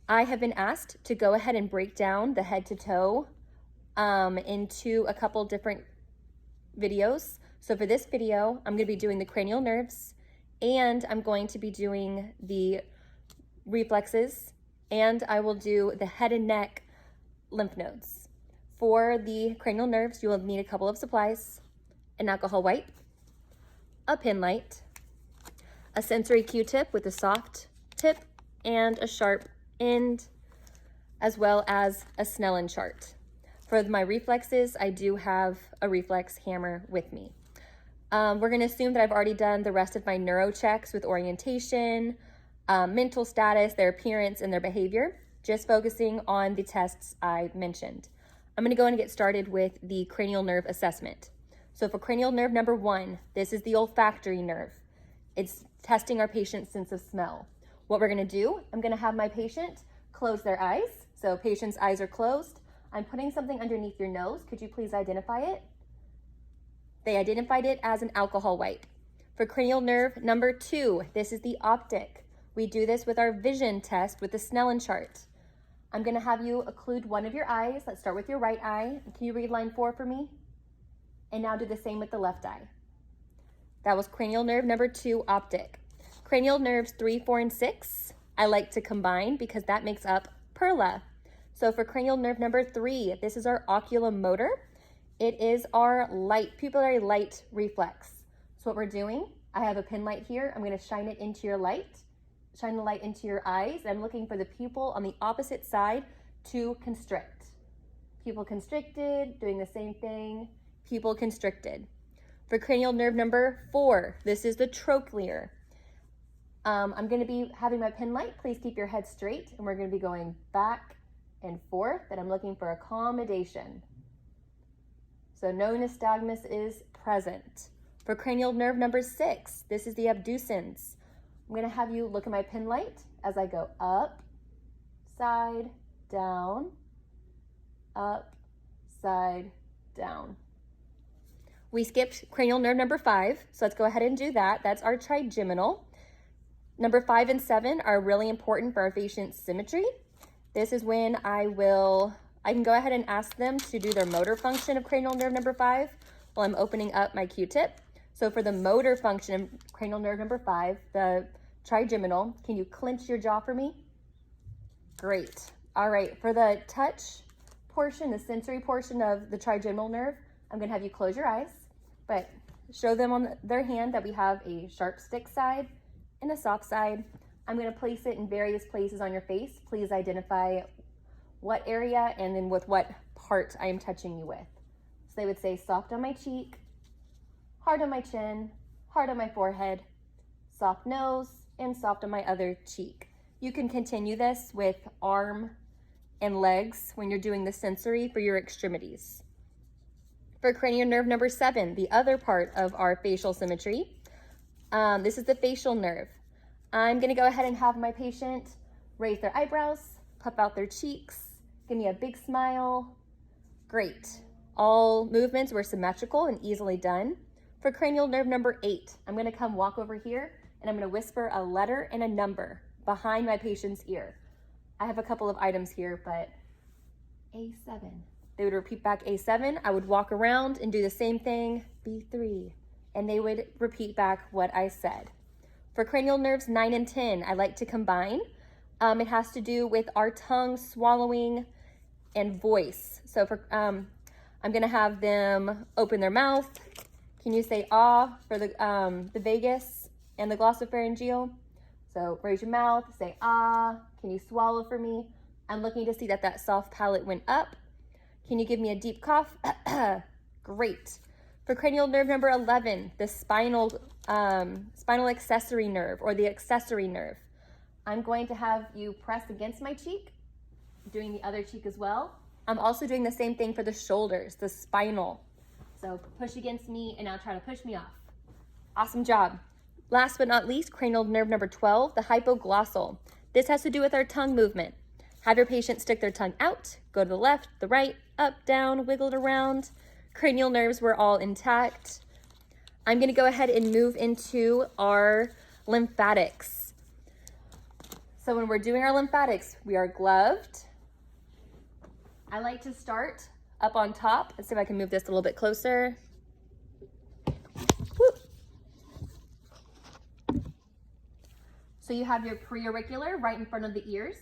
I have been asked to go ahead and break down the head to toe into a couple different videos. So for this video, I'm going to be doing the cranial nerves, and I'm going to be doing the reflexes, and I will do the head and neck lymph nodes. For the cranial nerves, you will need a couple of supplies: an alcohol wipe, a pin light, a sensory Q-tip with a soft tip and a sharp end, as well as a Snellen chart. For my reflexes, I do have a reflex hammer with me. We're going to assume that I've already done the rest of my neuro checks with orientation, mental status, their appearance, and their behavior, just focusing on the tests I mentioned. I'm going to go and get started with the cranial nerve assessment. So for cranial nerve number 1, this is the olfactory nerve. It's testing our patient's sense of smell. What we're going to do, I'm going to have my patient close their eyes. So patient's eyes are closed. I'm putting something underneath your nose. Could you please identify it? They identified it as an alcohol wipe. For cranial nerve number 2, this is the optic. We do this with our vision test with the Snellen chart. I'm going to have you occlude one of your eyes. Let's start with your right eye. Can you read line 4 for me? And now do the same with the left eye. That was cranial nerve number 2, optic. Cranial nerves 3, 4, and 6, I like to combine because that makes up perla. So for cranial nerve number 3, this is our oculomotor. It is our pupillary light reflex. So what we're doing, I have a pin light here. I'm going to shine it into your light, shine the light into your eyes. I'm looking for the pupil on the opposite side to constrict. Pupil constricted, doing the same thing, pupil constricted. For cranial nerve number 4, this is the trochlear. I'm going to be having my pin light. Please keep your head straight, and we're going to be going back and forth, and I'm looking for accommodation. So no nystagmus is present. For cranial nerve number 6, this is the abducens. I'm going to have you look at my pin light as I go up, side, down, up, side, down. We skipped cranial nerve number 5, so let's go ahead and do that. That's our trigeminal. Number 5 and 7 are really important for our patient's symmetry. This is when I can go ahead and ask them to do their motor function of cranial nerve number 5 while I'm opening up my Q-tip. So for the motor function of cranial nerve number 5, the trigeminal, can you clench your jaw for me? Great. All right, for the touch portion, the sensory portion of the trigeminal nerve, I'm going to have you close your eyes, but show them on their hand that we have a sharp stick side and a soft side. I'm going to place it in various places on your face. Please identify what area and then with what part I am touching you with. So they would say soft on my cheek, hard on my chin, hard on my forehead, soft nose, and soft on my other cheek. You can continue this with arm and legs when you're doing the sensory for your extremities. For cranial nerve number 7, the other part of our facial symmetry, this is the facial nerve. I'm going to go ahead and have my patient raise their eyebrows, puff out their cheeks, give me a big smile. Great. All movements were symmetrical and easily done. For cranial nerve number 8, I'm going to come walk over here and I'm going to whisper a letter and a number behind my patient's ear. I have a couple of items here, but A7. They would repeat back A7. I would walk around and do the same thing, B3, and they would repeat back what I said. For cranial nerves 9 and 10, I like to combine. It has to do with our tongue, swallowing, and voice. So I'm going to have them open their mouth. Can you say ah for the vagus and the glossopharyngeal? So raise your mouth, say ah. Can you swallow for me? I'm looking to see that soft palate went up. Can you give me a deep cough? Great. For cranial nerve number 11, the spinal accessory nerve or the accessory nerve, I'm going to have you press against my cheek, doing the other cheek as well. I'm also doing the same thing for the shoulders, the spinal. So push against me and now try to push me off. Awesome job. Last but not least, cranial nerve number 12, the hypoglossal. This has to do with our tongue movement. Have your patient stick their tongue out, go to the left, the right, up, down, wiggle it around. Cranial nerves were all intact. I'm going to go ahead and move into our lymphatics. So when we're doing our lymphatics, we are gloved. I like to start up on top. Let's see if I can move this a little bit closer. Woo. So you have your preauricular right in front of the ears.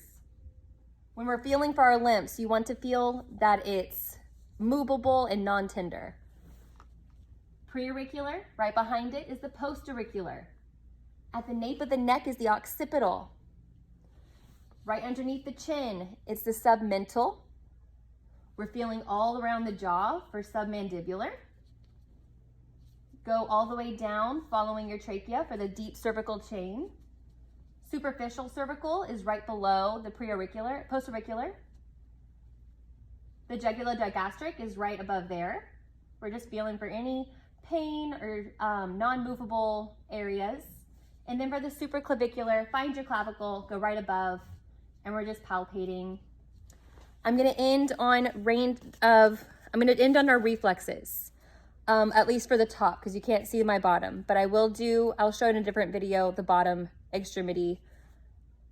When we're feeling for our lymphs, you want to feel that it's movable and non-tender. Preauricular, right behind it is the postauricular. At the nape of the neck is the occipital. Right underneath the chin, it's the submental. We're feeling all around the jaw for submandibular. Go all the way down, following your trachea for the deep cervical chain. Superficial cervical is right below the postauricular. The jugular-digastric is right above there. We're just feeling for any pain or non-movable areas. And then for the supraclavicular, find your clavicle, go right above, and we're just palpating. I'm gonna end on our reflexes, at least for the top, because you can't see my bottom, but I'll show in a different video the bottom extremity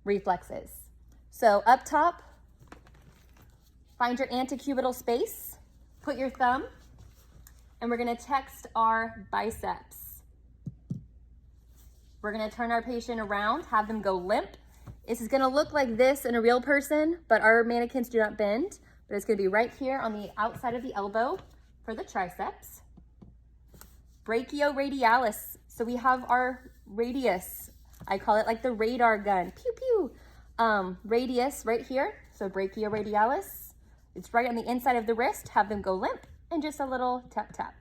reflexes. So up top, find your antecubital space, put your thumb, and we're gonna text our biceps. We're gonna turn our patient around, have them go limp. This is gonna look like this in a real person, but our mannequins do not bend, but it's gonna be right here on the outside of the elbow for the triceps. Brachioradialis, so we have our radius. I call it like the radar gun, pew pew. Radius right here, so brachioradialis. It's right on the inside of the wrist, have them go limp, and just a little tap tap.